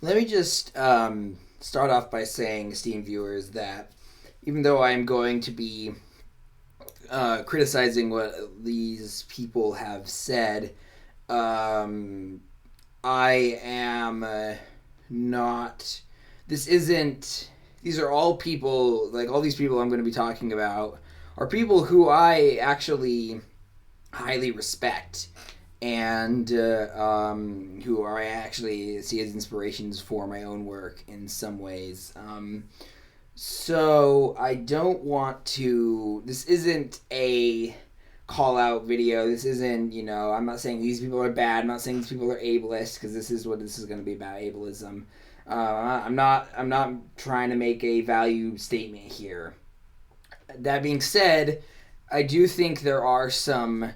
Let me just start off by saying, esteemed viewers, that even though I'm going to be criticizing what these people have said, um, I am not. This isn't. These are all people, like all these people I'm going to be talking about, are people who I actually highly respect and who I actually see as inspirations for my own work in some ways. So I don't want to. This isn't a call out video. This isn't, I'm not saying these people are bad. I'm not saying these people are ableist because this is what this is going to be about, ableism. I'm not trying to make a value statement here. That being said, I do think there are some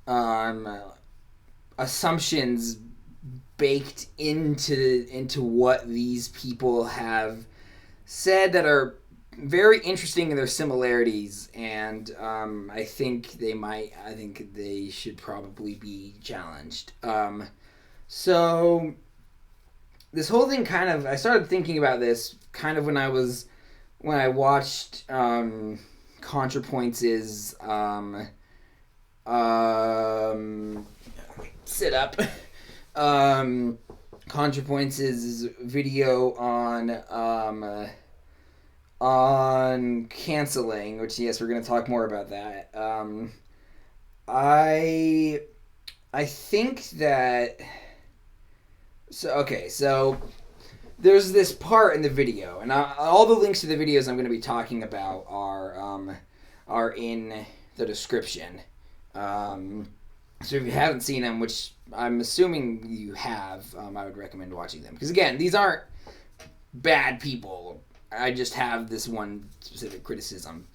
um, assumptions baked into what these people have said that are very interesting in their similarities, and I think they should probably be challenged. So this whole thing I started thinking about this kind of when I watched Contrapoints' sit up. Contrapoints' video on canceling, which yes, we're going to talk more about that. I I think that so there's this part in the video, and all the links to the videos I'm going to be talking about are in the description. So if you haven't seen them, which I'm assuming you have, I would recommend watching them. Because again, these aren't bad people. I just have this one specific criticism.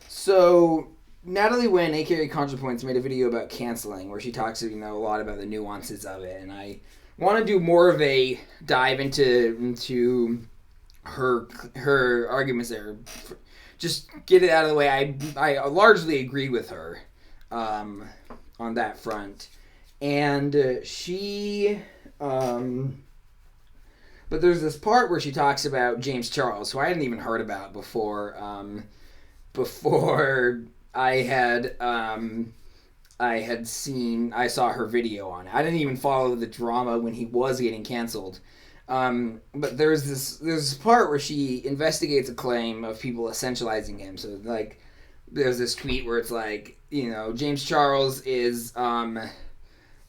So Natalie Wynn, aka Contrapoints, made a video about canceling where she talks, a lot about the nuances of it, and I want to do more of a dive into her arguments there. Just get it out of the way. I largely agree with her on that front, and but there's this part where she talks about James Charles, who I hadn't even heard about before I saw her video on it. I didn't even follow the drama when he was getting canceled. But there's this part where she investigates a claim of people essentializing him. So like, there's this tweet where it's like, James Charles is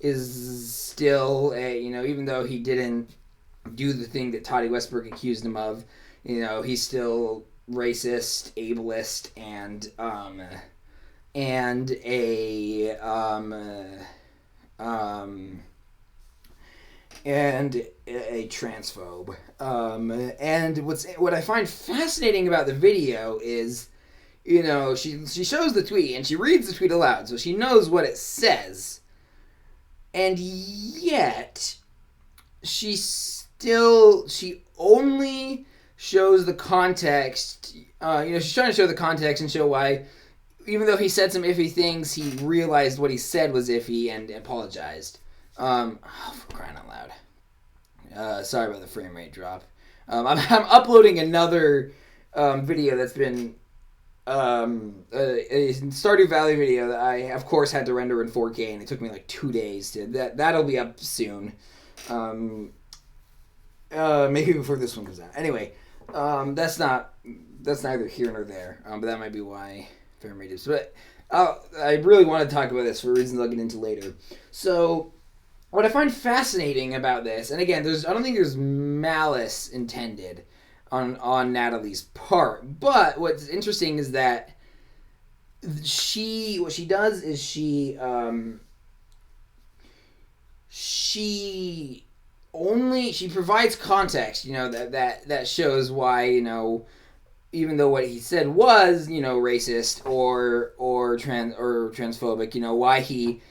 still even though he didn't do the thing that Toddy Westbrook accused him of, he's still racist, ableist, and a transphobe. And what I find fascinating about the video is, she shows the tweet and she reads the tweet aloud, so she knows what it says, and yet she only shows the context. She's trying to show the context and show why, even though he said some iffy things, he realized what he said was iffy and apologized. For crying out loud. Sorry about the frame rate drop. I'm uploading another video that's been a Stardew Valley video that I, of course, had to render in 4K, and it took me like 2 days to. That'll be up soon. Maybe before this one comes out. Anyway, that's neither here nor there. But that might be why frame rate is. But I really want to talk about this for reasons I'll get into later. So, what I find fascinating about this, and again, I don't think there's malice intended on Natalie's part, but what's interesting is that what she does is she provides context, that shows why, even though what he said was, racist or transphobic, why he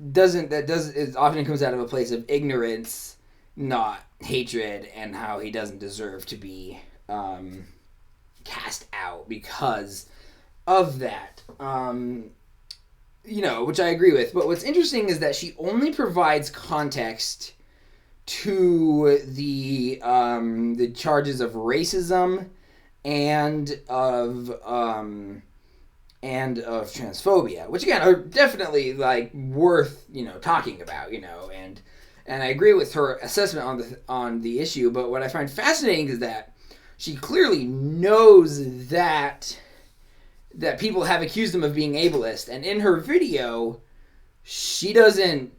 it often comes out of a place of ignorance, not hatred, and how he doesn't deserve to be cast out because of that. Which I agree with. But what's interesting is that she only provides context to the charges of racism and of transphobia, which again are definitely like worth talking about, and I agree with her assessment on the issue. But what I find fascinating is that she clearly knows that people have accused them of being ableist, and in her video, she doesn't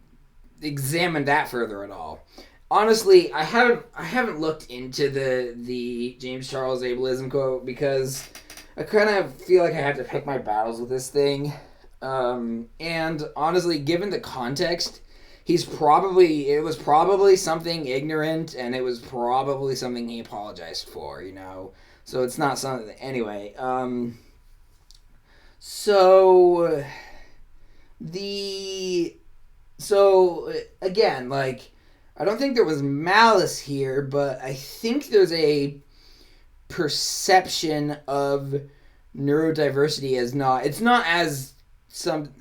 examine that further at all. Honestly, I haven't looked into the James Charles ableism quote because I kind of feel like I have to pick my battles with this thing. And honestly, given the context, it was probably something ignorant, and it was probably something he apologized for, So it's not something. Anyway, so again, like, I don't think there was malice here, but I think there's a perception of neurodiversity as it's not as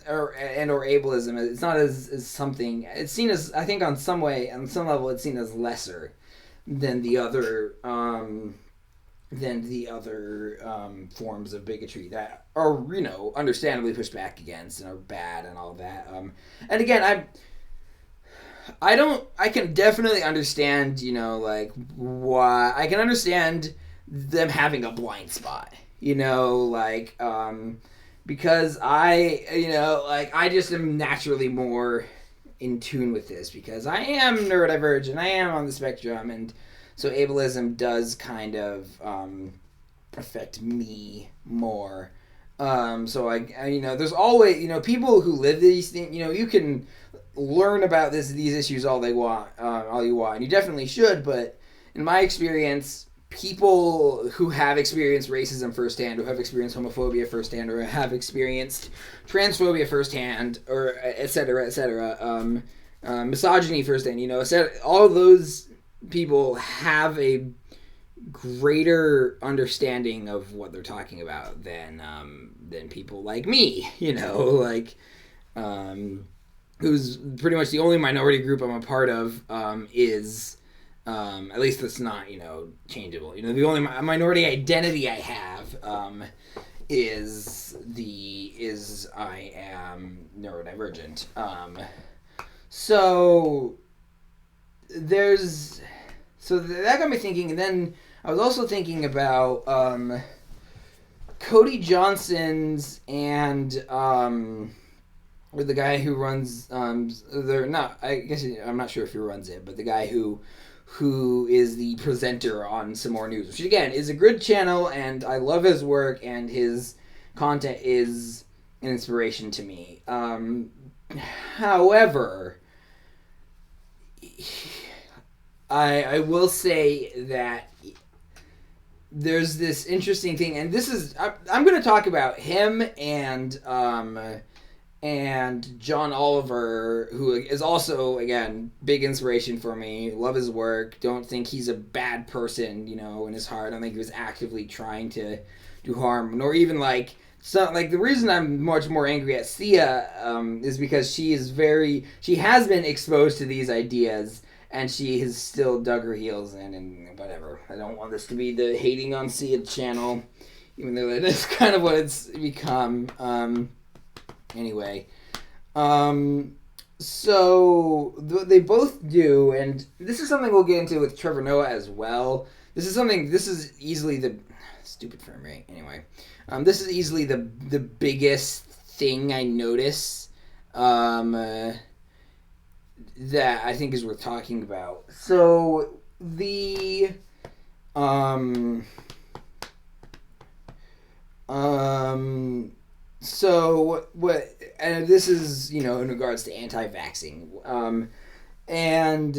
or ableism. It's not as something. It's seen as, I think on some level, it's seen as lesser than the other forms of bigotry that are understandably pushed back against and are bad and all that. And again, I can definitely understand, like, why. I can understand them having a blind spot, like, because I just am naturally more in tune with this because I am neurodivergent, I am on the spectrum, and so ableism does kind of affect me more. So there's always, people who live these things, you can learn about these issues all you want, and you definitely should, but in my experience, people who have experienced racism firsthand, or have experienced homophobia firsthand, or have experienced transphobia firsthand, or et cetera, misogyny firsthand, all of those people have a greater understanding of what they're talking about than people like me, who's pretty much the only minority group I'm a part of, is, at least that's not, changeable. The only minority identity I have, is I am neurodivergent. So that got me thinking, and then I was also thinking about, Cody Johnson's and, or the guy who runs, I'm not sure if he runs it, but the guy who is the presenter on Some More News, which again is a good channel, and I love his work, and his content is an inspiration to me. However, I will say that there's this interesting thing, and this is, I'm going to talk about him and John Oliver, who is also, again, big inspiration for me. Love his work. Don't think he's a bad person, in his heart. I don't think he was actively trying to do harm, nor even the reason I'm much more angry at Sia is because she has been exposed to these ideas, and she has still dug her heels in, and whatever. I don't want this to be the hating on Sia channel, even though that is kind of what it's become. Anyway, so they both do, and this is something we'll get into with Trevor Noah as well. This is easily the stupid frame rate. Anyway, this is easily the biggest thing I notice, that I think is worth talking about. So So what? And this is in regards to anti-vaxxing, and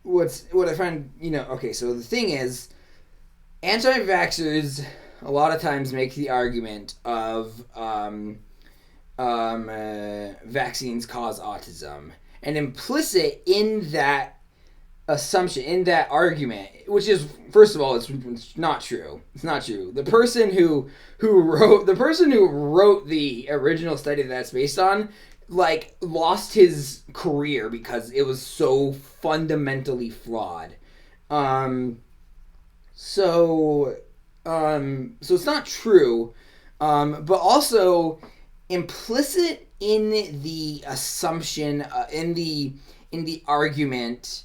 what I find Okay, so the thing is, anti-vaxxers a lot of times make the argument of vaccines cause autism, and implicit in that assumption, in that argument, which is, first of all, it's not true. It's not true. The person who wrote the original study that's based on like lost his career because it was so fundamentally flawed. So it's not true. But also implicit in the assumption, in the argument,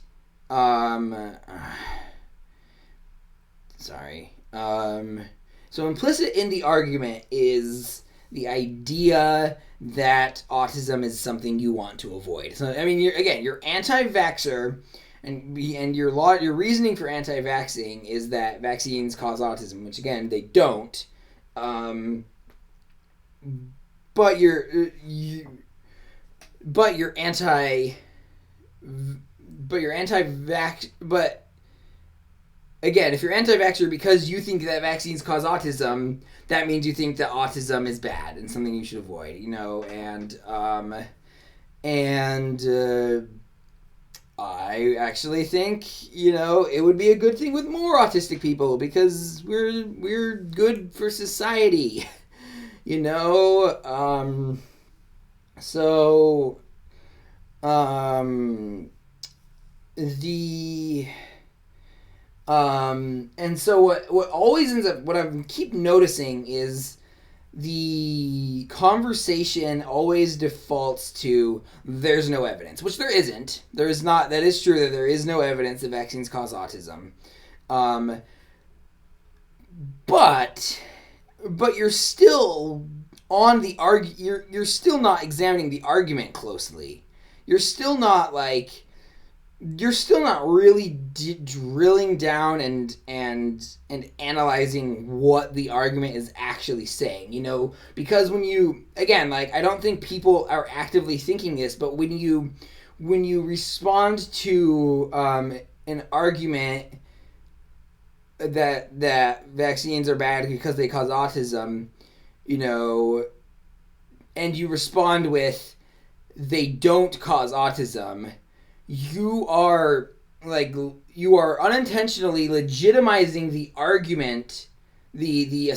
sorry. So implicit in the argument is the idea that autism is something you want to avoid. So I mean, you're anti-vaxxer, and your reasoning for anti-vaxxing is that vaccines cause autism, which again they don't. But you're anti-vax. But again, if you're anti-vaxxer because you think that vaccines cause autism, that means you think that autism is bad and something you should avoid. I actually think, it would be a good thing with more autistic people because we're good for society, so, and so what always ends up, what I keep noticing is the conversation always defaults to there's no evidence, which there isn't. There is not. That is true that there is no evidence that vaccines cause autism. But you're still on the you're still not examining the argument closely. You're still not really drilling down and analyzing what the argument is actually saying, because when you, again, I don't think people are actively thinking this, but when you respond to an argument that vaccines are bad because they cause autism, and you respond with they don't cause autism, you are unintentionally legitimizing the argument, the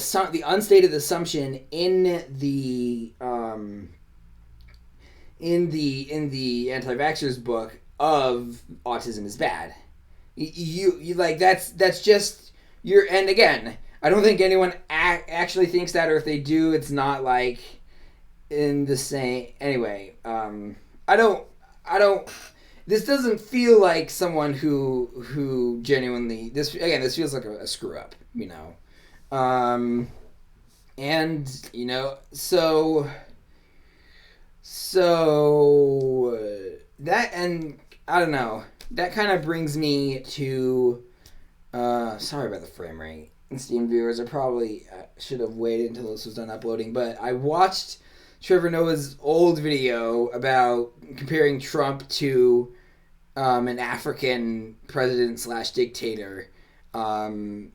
unstated assumption in the Anti-Vaxxers book of autism is bad. That's just and again, I don't think anyone actually thinks that, or if they do, it's not in the same. Anyway, I don't. This doesn't feel like someone who genuinely, this feels like a screw up, and so that, and I don't know, that kind of brings me to sorry about the frame rate. Esteemed viewers, I probably should have waited until this was done uploading, but I watched Trevor Noah's old video about comparing Trump to an African president / dictator, that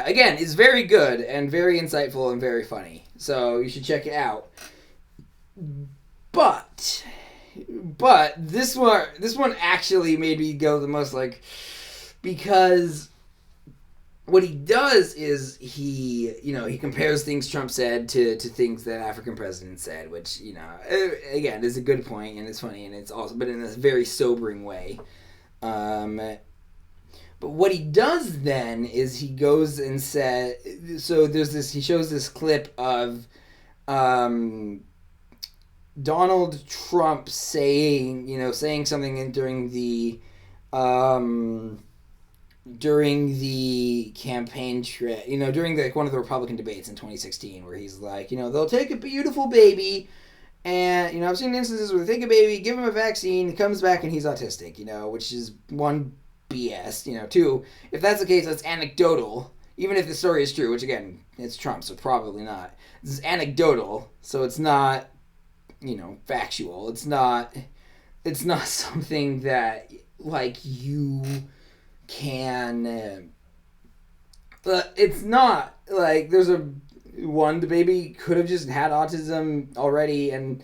again is very good and very insightful and very funny. So you should check it out. But this one actually made me go the most, because what he does is he compares things Trump said to things that African presidents said, which, again, is a good point and it's funny and it's also, but in a very sobering way. But what he does then is he goes and said, so he shows this clip of Donald Trump saying something during the campaign during one of the Republican debates in 2016, where he's like, they'll take a beautiful baby, and I've seen instances where they take a baby, give him a vaccine, he comes back and he's autistic, which is one, BS. Two, if that's the case, that's anecdotal, even if the story is true, which again, it's Trump, so probably not. This is anecdotal, so it's not factual. It's not something that you can, but it's not there's the baby could have just had autism already, and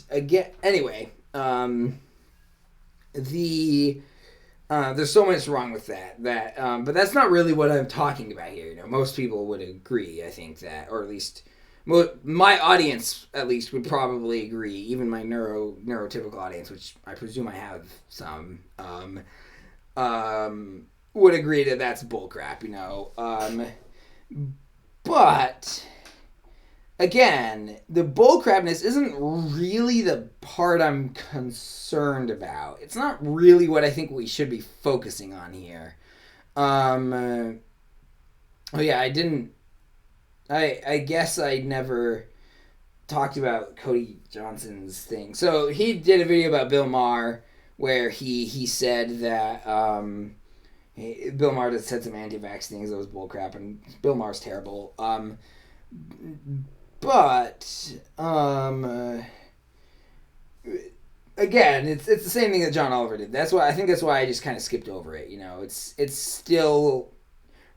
again, anyway, there's so much wrong with that, but that's not really what I'm talking about here. Most people would agree, I think, that, or at least my audience at least would probably agree, even my neurotypical audience, which I presume I have some, would agree that that's bullcrap, you know. But again, the bullcrapness isn't really the part I'm concerned about. It's not really what I think we should be focusing on here. Oh yeah, I guess I never talked about Cody Johnson's thing. So he did a video about Bill Maher where he said that Bill Maher just said some anti-vax things that was bullcrap, and Bill Maher's terrible. But again, it's the same thing that John Oliver did. That's why I just kind of skipped over it. You know, it's still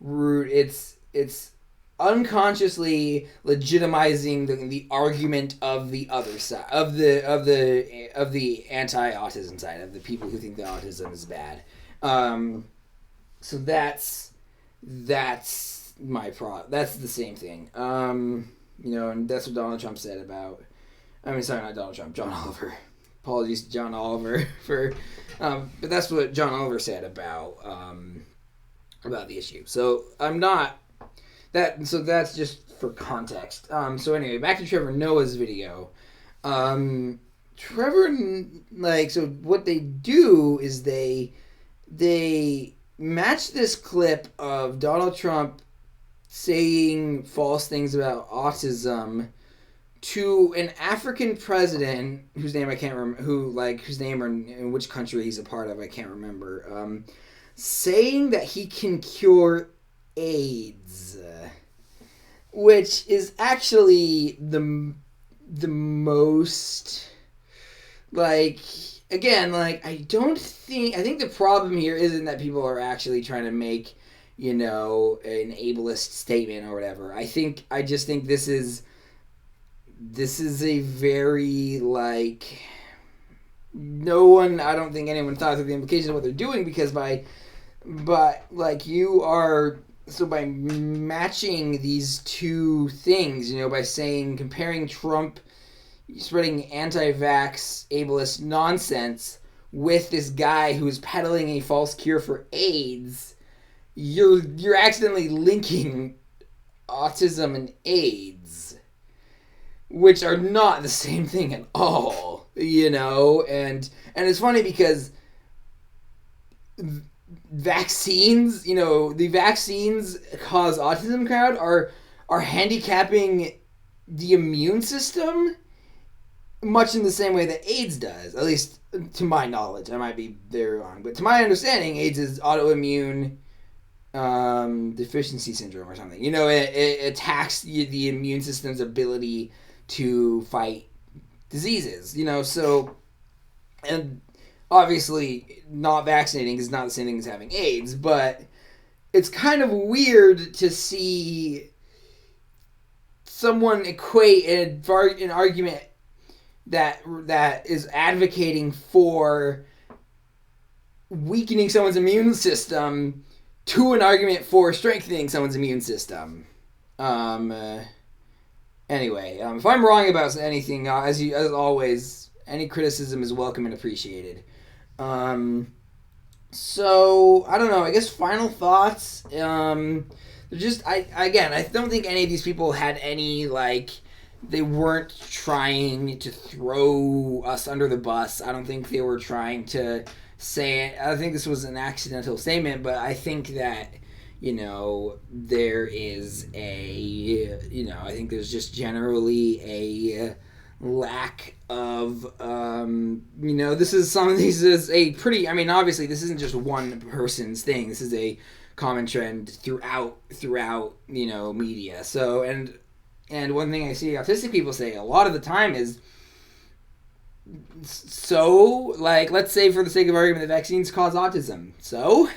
rude. It's unconsciously legitimizing the argument of the other side of the anti-autism side, of the people who think that autism is bad. So that's my that's the same thing. You know, and that's what Donald Trump said about. I mean, sorry, not Donald Trump. John Oliver. Apologies to John Oliver for, but that's what John Oliver said about the issue. So I'm not that. So that's just for context. So anyway, back to Trevor Noah's video. Trevor, like, so what they do is they match this clip of Donald Trump saying false things about autism to an African president whose name I can't remember, whose name or in which country he's a part of, I can't remember, saying that he can cure AIDS, which is actually the most, like, again, like, I think the problem here isn't that people are actually trying to make, you know, an ableist statement or whatever. I just think this is a very, like, I don't think anyone thought through the implications of what they're doing, because by matching these two things, you know, by comparing Trump spreading anti-vax ableist nonsense with this guy who is peddling a false cure for AIDS, you're accidentally linking autism and AIDS, which are not the same thing at all, you know. And it's funny because vaccines, you know, the vaccines cause autism crowd are handicapping the immune system much in the same way that AIDS does, at least to my knowledge. I might be very wrong, but to my understanding, AIDS is autoimmune deficiency syndrome or something. You know, it attacks the immune system's ability to fight diseases, you know. So, and obviously not vaccinating is not the same thing as having AIDS, but it's kind of weird to see someone equate an argument that is advocating for weakening someone's immune system to an argument for strengthening someone's immune system. Anyway, if I'm wrong about anything, as always, any criticism is welcome and appreciated. So I don't know. I guess final thoughts. I don't think any of these people had any, like, they weren't trying to throw us under the bus. I don't think they were trying to say it. I think this was an accidental statement, but I think that, you know, there is I think there's just generally a lack of, this is a pretty, I mean, obviously this isn't just one person's thing. This is a common trend throughout, you know, media. So, and one thing I see autistic people say a lot of the time is, so, like, let's say for the sake of argument that vaccines cause autism. So,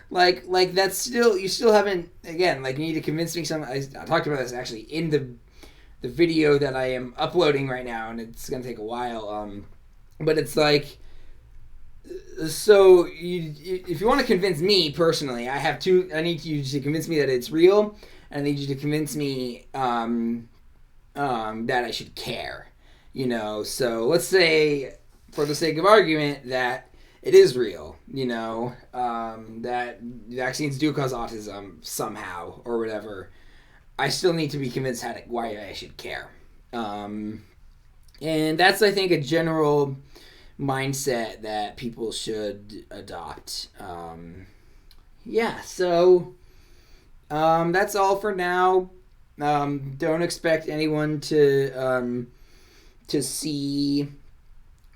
like that's still, you still haven't, again, like, you need to convince me I talked about this actually in the video that I am uploading right now, and it's going to take a while. But it's like, so if you want to convince me personally, I need you to convince me that it's real, and I need you to convince me that I should care. So let's say, for the sake of argument, that it is real, that vaccines do cause autism somehow or whatever. I still need to be convinced why I should care. And that's, I think, a general mindset that people should adopt. So that's all for now. Don't expect anyone to see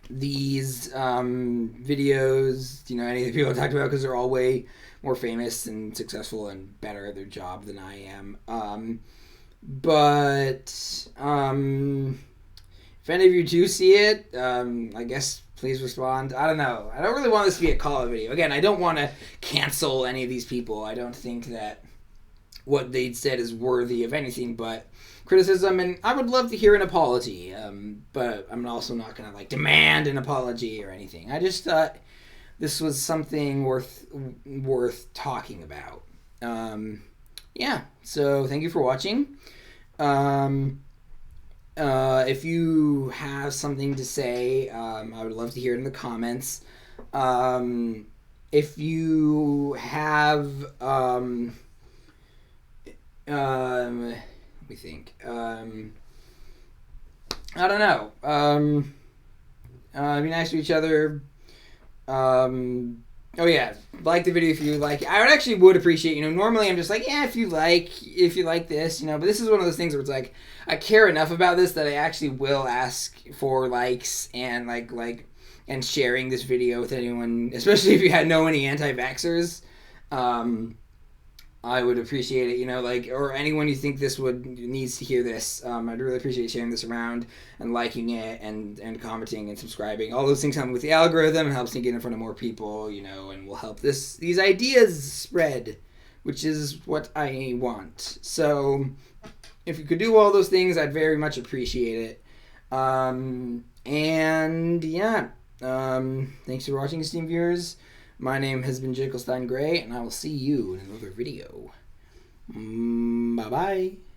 these videos, any of the people I talked about, because they're all way more famous and successful and better at their job than I am. But if any of you do see it, I guess please respond. I don't know. I don't really want this to be a call-out video. Again, I don't want to cancel any of these people. I don't think that what they said is worthy of anything but criticism, and I would love to hear an apology. But I'm also not going to demand an apology or anything. I just thought this was something worth talking about. So thank you for watching. If you have something to say, I would love to hear it in the comments. If you have, let me think. I don't know. Be nice to each other. Like the video if you like it. I would appreciate, normally I'm just if you like this, but this is one of those things where it's I care enough about this that I actually will ask for likes and and sharing this video with anyone, especially if you know any anti-vaxxers. I would appreciate it, or anyone you think needs to hear this. I'd really appreciate sharing this around and liking it and commenting and subscribing. All those things help with the algorithm and helps me get in front of more people, and will help these ideas spread, which is what I want. So if you could do all those things, I'd very much appreciate it. Thanks for watching, esteemed viewers. My name has been Jekyllstein Gray, and I will see you in another video. Bye-bye.